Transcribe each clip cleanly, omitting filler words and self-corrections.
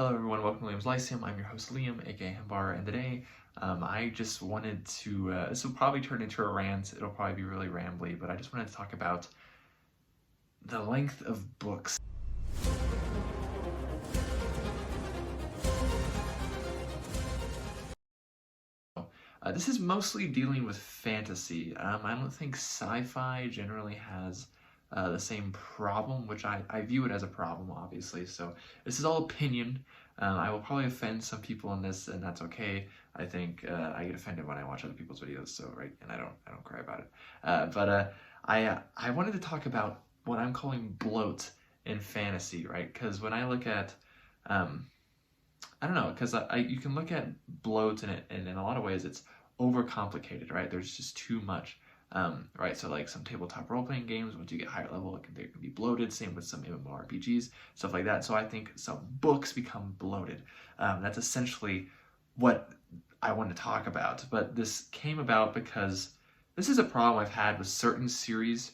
Hello everyone, welcome to Liam's Lyceum. I'm your host Liam, aka Himbar, and today I just wanted to, this will probably turn into a rant, it'll probably be really rambly, but I just wanted to talk about the length of books. This is mostly dealing with fantasy. I don't think sci-fi generally has the same problem, which I view it as a problem, obviously. So this is all opinion. I will probably offend some people in this, and that's okay. I think I get offended when I watch other people's videos, so right, and I don't cry about it. I wanted to talk about what I'm calling bloat in fantasy, right? Because when I look at I don't know, because you can look at bloat and in a lot of ways it's overcomplicated, right? There's just too much, right? So like some tabletop role-playing games, once you get higher level, they can be bloated. Same with some MMORPGs, stuff like that. So I think some books become bloated. That's essentially what I want to talk about. But this came about because this is a problem I've had with certain series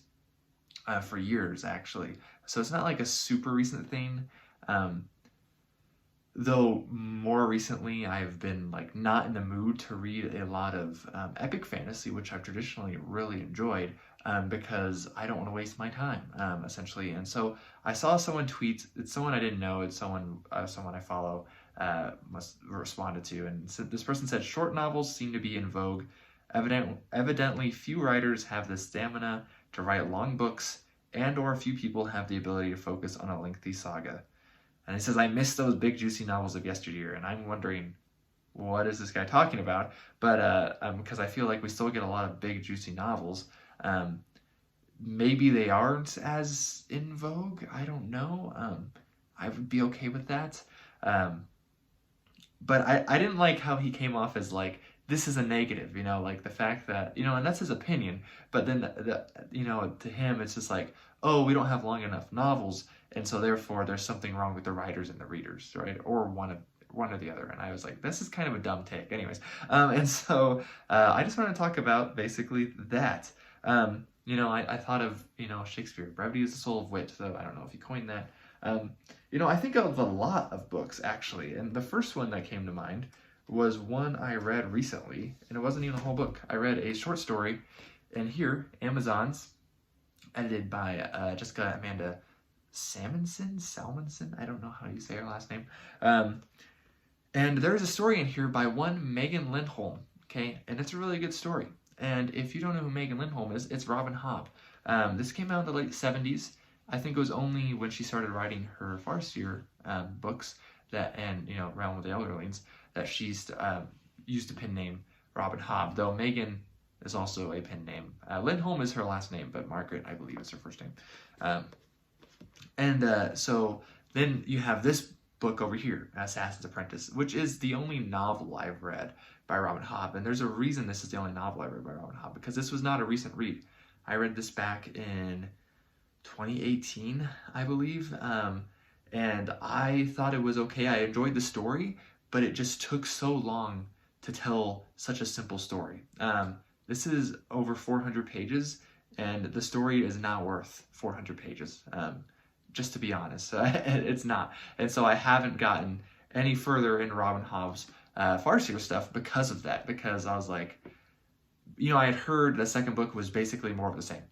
for years, actually. So it's not like a super recent thing. Though more recently I've been like not in the mood to read a lot of epic fantasy, which I've traditionally really enjoyed, because I don't want to waste my time, essentially. And so I saw someone tweet, it's someone I didn't know, it's someone I follow, must responded to, and so this person said, short novels seem to be in vogue. Evidently few writers have the stamina to write long books, and or few people have the ability to focus on a lengthy saga. And he says, I miss those big juicy novels of yesteryear. And I'm wondering, what is this guy talking about? But because I feel like we still get a lot of big juicy novels. Maybe they aren't as in vogue. I don't know. I would be okay with that. But I didn't like how he came off as like, this is a negative, like the fact that, and that's his opinion. But then, to him, it's just like, oh, we don't have long enough novels, and so therefore there's something wrong with the writers and the readers, right? Or one or the other. And I was like, this is kind of a dumb take. Anyways, and so I just want to talk about basically that. I thought of, Shakespeare, brevity is the soul of wit, so I don't know if he coined that. I think of a lot of books, actually, and the first one that came to mind was one I read recently, and it wasn't even a whole book. I read a short story, and here, Amazon's, edited by Jessica Amanda Salmonson, I don't know how you say her last name, and there's a story in here by one Megan Lindholm, okay, and it's a really good story. And if you don't know who Megan Lindholm is, it's Robin Hobb. This came out in the late 70s. I think it was only when she started writing her Farseer books and Realm of the Elderlings that she's used a pen name Robin Hobb, though Megan is also a pen name. Lindholm is her last name, but Margaret, I believe, is her first name. So then you have this book over here, Assassin's Apprentice, which is the only novel I've read by Robin Hobb. And there's a reason this is the only novel I read by Robin Hobb, because this was not a recent read. I read this back in 2018, I believe, and I thought it was okay. I enjoyed the story, but it just took so long to tell such a simple story. This is over 400 pages, and the story is not worth 400 pages, just to be honest. It's not. And so I haven't gotten any further in Robin Hobb's Farseer stuff because of that, because I was like, I had heard the second book was basically more of the same.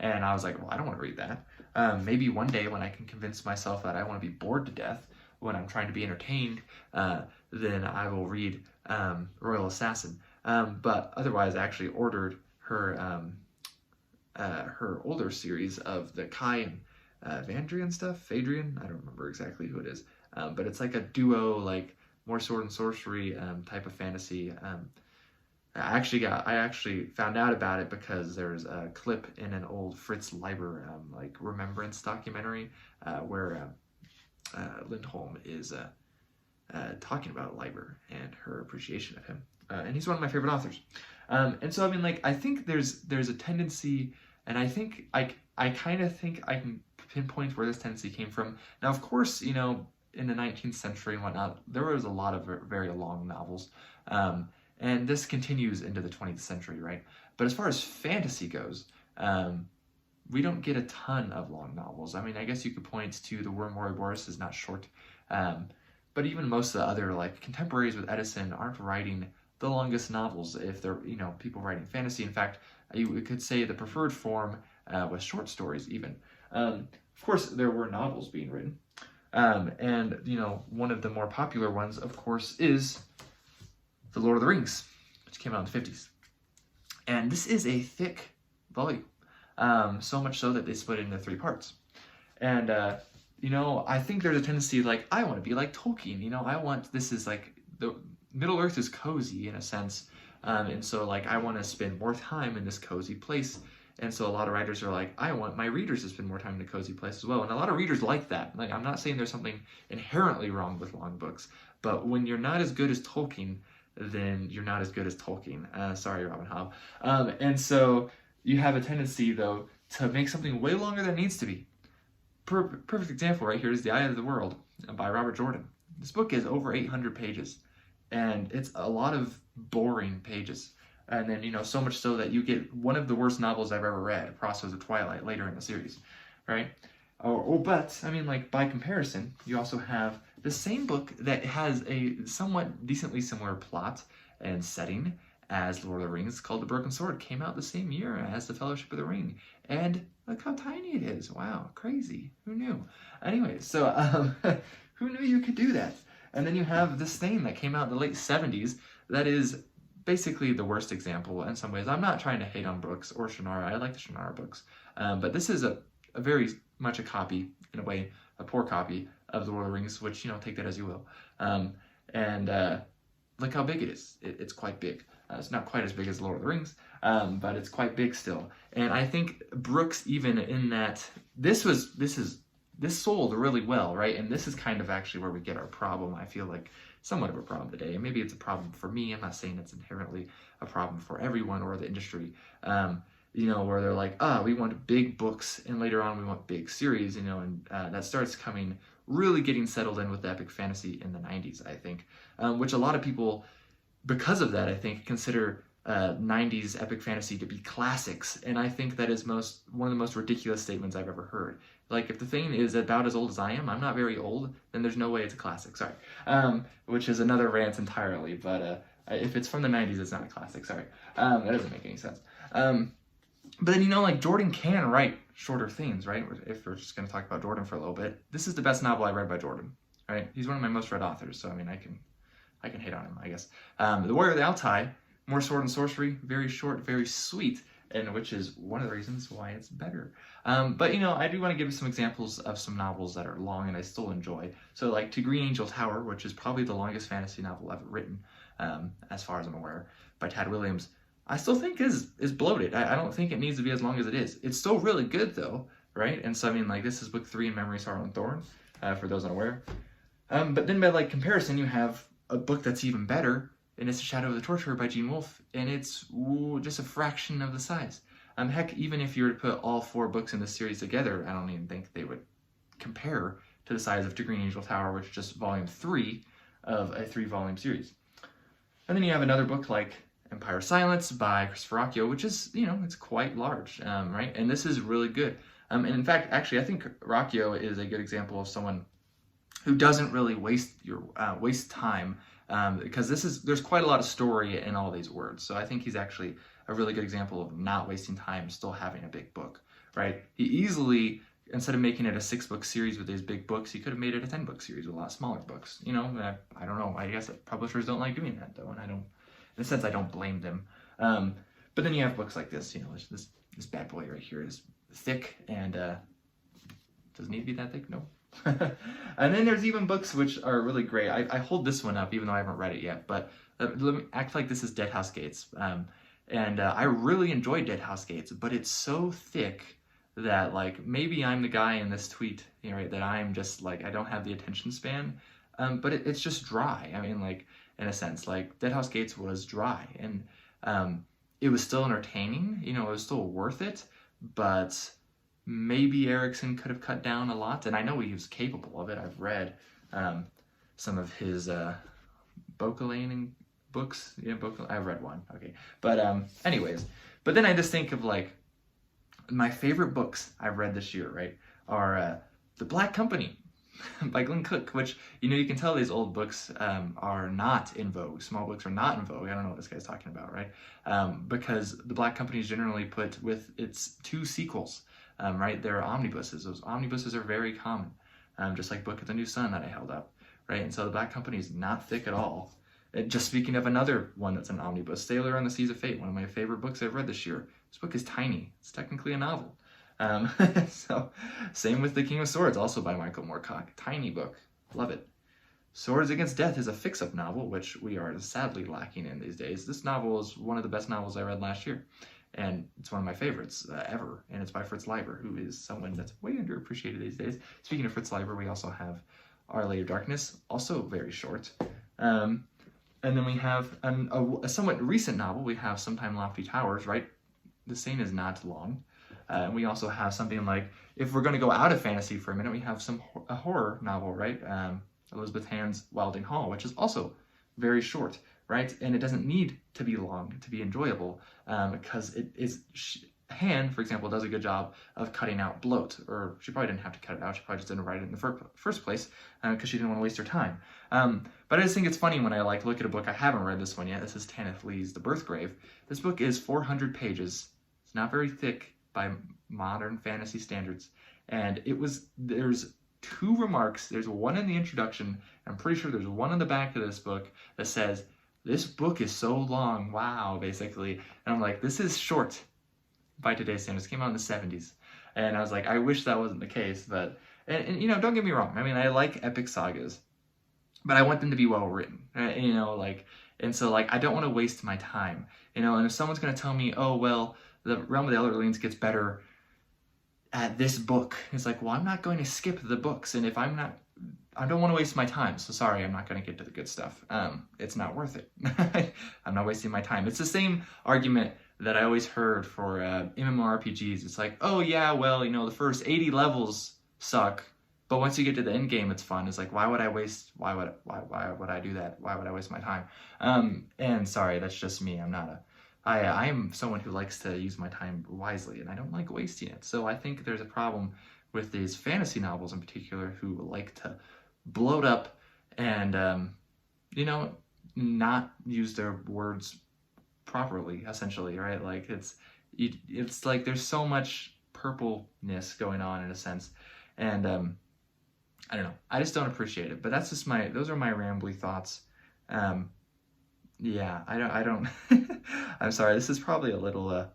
And I was like, well, I don't want to read that. Maybe one day when I can convince myself that I want to be bored to death when I'm trying to be entertained, then I will read Royal Assassin. But otherwise, I actually ordered her older series of the Kai and Vandrian stuff. Phaedrian, I don't remember exactly who it is. But it's like a duo, like more sword and sorcery type of fantasy. I actually found out about it because there's a clip in an old Fritz Leiber like remembrance documentary where Lindholm is talking about Leiber and her appreciation of him, and he's one of my favorite authors. And so I think there's a tendency, and I think I kind of think I can pinpoint where this tendency came from. Now, of course, in the 19th century and whatnot, there was a lot of very long novels. And this continues into the 20th century, right? But as far as fantasy goes, we don't get a ton of long novels. I mean, I guess you could point to The Worm Ouroboros is not short, but even most of the other like contemporaries with Edison aren't writing the longest novels if they're, people writing fantasy. In fact, you could say the preferred form was short stories even. Of course, there were novels being written. And, one of the more popular ones, of course, is The Lord of the Rings, which came out in the 50s. And this is a thick volume, so much so that they split it into 3 parts. And, I think there's a tendency, like, I want to be like Tolkien, this is like, the Middle-earth is cozy in a sense, and so, like, I want to spend more time in this cozy place. And so a lot of writers are like, I want my readers to spend more time in a cozy place as well. And a lot of readers like that. Like, I'm not saying there's something inherently wrong with long books, but when you're not as good as Tolkien, then you're not as good as Tolkien. Sorry, Robin Hobb. And so you have a tendency, though, to make something way longer than it needs to be. Perfect example right here is The Eye of the World by Robert Jordan. This book is over 800 pages, and it's a lot of boring pages. And then, so much so that you get one of the worst novels I've ever read, Crossroads of Twilight, later in the series, right? But, like, by comparison, you also have the same book that has a somewhat decently similar plot and setting as Lord of the Rings, called The Broken Sword. Came out the same year as The Fellowship of the Ring. And look how tiny it is. Wow, crazy. Who knew? Anyway, so who knew you could do that? And then you have this thing that came out in the late 70s that is basically the worst example in some ways. I'm not trying to hate on Brooks or Shannara. I like the Shannara books. But this is a very much a copy, in a way, a poor copy of The Lord of the Rings, which, take that as you will. And look how big it is. It's quite big. It's not quite as big as Lord of the Rings, but it's quite big still. And I think Brooks, even in that, this sold really well, right? And this is kind of actually where we get our problem. I feel like somewhat of a problem today. Maybe it's a problem for me. I'm not saying it's inherently a problem for everyone or the industry. Where they're like, we want big books, and later on we want big series, and that starts really getting settled in with epic fantasy in the 90s, I think, which a lot of people, because of that, I think, consider 90s epic fantasy to be classics, and I think that is one of the most ridiculous statements I've ever heard. Like, if the thing is about as old as I am, I'm not very old, then there's no way it's a classic, sorry. Which is another rant entirely, but if it's from the 90s, it's not a classic, sorry. That doesn't make any sense. But then, like, Jordan can write shorter things, right? If we're just going to talk about Jordan for a little bit. This is the best novel I read by Jordan, right? He's one of my most read authors, so, I can hate on him, I guess. The Warrior of the Altai, more sword and sorcery, very short, very sweet, and which is one of the reasons why it's better. But, I do want to give you some examples of some novels that are long and I still enjoy. So, like, To Green Angel Tower, which is probably the longest fantasy novel ever written, as far as I'm aware, by Tad Williams, I still think is bloated. I don't think it needs to be as long as it is. It's still really good, though, right? And so, this is book 3 in Memory, Sorrow, and Thorn, for those unaware. But then by, comparison, you have a book that's even better, and it's The Shadow of the Torturer by Gene Wolfe, and it's just a fraction of the size. Heck, even if you were to put all 4 books in this series together, I don't even think they would compare to the size of To Green Angel Tower, which is just volume 3 of a 3-volume series. And then you have another book like Empire of Silence by Christopher Rocchio, which is, it's quite large, right? And this is really good. And in fact, actually, I think Rocchio is a good example of someone who doesn't really waste time, because there's quite a lot of story in all these words. So I think he's actually a really good example of not wasting time, still having a big book, right? He easily, instead of making it a 6-book series with these big books, he could have made it a 10-book series with a lot smaller books. I don't know. I guess publishers don't like doing that, though, and in a sense, I don't blame them. But then you have books like this, this bad boy right here is thick, and does it need to be that thick? No. And then there's even books which are really great. I hold this one up, even though I haven't read it yet, but let me act like this is Dead House Gates. And I really enjoyed Dead House Gates, but it's so thick that, maybe I'm the guy in this tweet, right, that I'm just, I don't have the attention span, but it's just dry. In a sense, Dead House Gates was dry, and it was still entertaining, it was still worth it, but maybe Erickson could have cut down a lot, and I know he was capable of it. I've read some of his Bocalaning books. Yeah, I've read one, okay. But anyways, but then I just think of, my favorite books I've read this year, right, are The Black Company by Glenn Cook, which, you can tell these old books are not in vogue. Small books are not in vogue. I don't know what this guy's talking about, right? Because the Black companies generally put with its 2 sequels, right? There are omnibuses. Those omnibuses are very common, just like Book of the New Sun that I held up, right? And so the Black company is not thick at all. Just speaking of another one that's an omnibus, Sailor on the Seas of Fate, one of my favorite books I've read this year. This book is tiny. It's technically a novel. So, same with The King of Swords, also by Michael Moorcock. Tiny book. Love it. Swords Against Death is a fix-up novel, which we are sadly lacking in these days. This novel is one of the best novels I read last year, and it's one of my favorites ever, and it's by Fritz Leiber, who is someone that's way underappreciated these days. Speaking of Fritz Leiber, we also have Our Lady of Darkness, also very short. And then we have a somewhat recent novel. We have Sometime Lofty Towers, right? The same is not long. And we also have something like, if we're going to go out of fantasy for a minute, we have a horror novel, right? Elizabeth Hand's Wilding Hall, which is also very short, right? And it doesn't need to be long to be enjoyable, because it is... Hand, for example, does a good job of cutting out bloat, or she probably didn't have to cut it out, she probably just didn't write it in the first place, because she didn't want to waste her time. But I just think it's funny when I look at a book. I haven't read this one yet. This is Tanith Lee's The Birthgrave. This book is 400 pages. It's not very thick by modern fantasy standards, and there's 2 remarks. There's one in the introduction, I'm pretty sure there's one in the back of this book that says, "This book is so long, wow," basically. And I'm like, this is short by today's standards. It came out in the 70s, and I was like, I wish that wasn't the case. But and don't get me wrong, I mean, I like epic sagas, but I want them to be well written, and so I don't want to waste my time, and if someone's going to tell me, oh well, the Realm of the Elderlings gets better at this book, it's like, well, I'm not going to skip the books, and if I don't want to waste my time, so sorry, I'm not going to get to the good stuff. It's not worth it. I'm not wasting my time. It's the same argument that I always heard for MMORPGs. It's like, oh yeah, well, the first 80 levels suck, but once you get to the end game, it's fun. It's like, why would I do that? Why would I waste my time? And sorry, that's just me. I am someone who likes to use my time wisely, and I don't like wasting it. So I think there's a problem with these fantasy novels in particular, who like to bloat up and, not use their words properly, essentially, right? It's like there's so much purpleness going on in a sense, and I don't know, I just don't appreciate it. But that's just those are my rambly thoughts. Yeah, I don't I'm sorry, this is probably a little a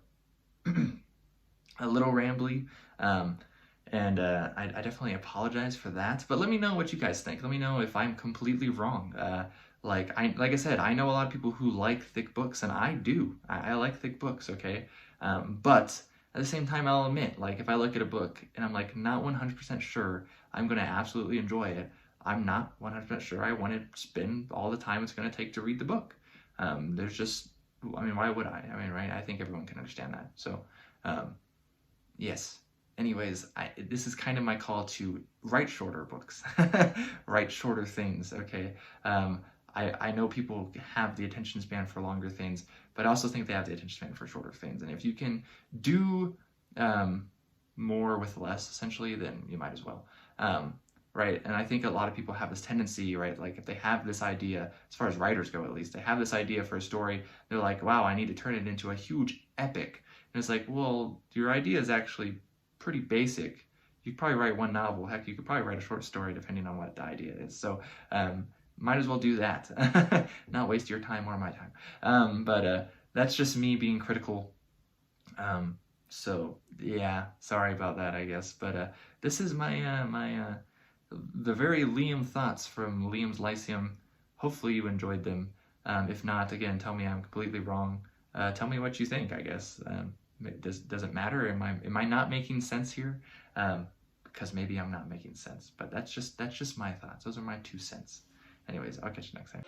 little rambly, and I definitely apologize for that. But let me know what you guys think. Let me know if I'm completely wrong. Like I said, I know a lot of people who like thick books, and I do. I like thick books, okay? But at the same time, I'll admit, if I look at a book and I'm not 100% sure I'm going to absolutely enjoy it, I'm not 100% sure I want to spend all the time it's going to take to read the book. There's just, why would I? Right? I think everyone can understand that. So, yes. Anyways, this is kind of my call to write shorter books, write shorter things, okay? I know people have the attention span for longer things, but I also think they have the attention span for shorter things. And if you can do more with less, essentially, then you might as well, right? And I think a lot of people have this tendency, right? If they have this idea, as far as writers go at least, they have this idea for a story, they're like, wow, I need to turn it into a huge epic. And it's like, well, your idea is actually pretty basic. You could probably write one novel. Heck, you could probably write a short story depending on what the idea is. So might as well do that. Not waste your time or my time. But that's just me being critical. So yeah, sorry about that, I guess. But this is my the very Liam thoughts from Liam's Lyceum. Hopefully you enjoyed them. If not, again, tell me I'm completely wrong. Tell me what you think, I guess. Does it matter? Am I not making sense here? Because maybe I'm not making sense. But that's just my thoughts. Those are my 2 cents. Anyways, I'll catch you next time.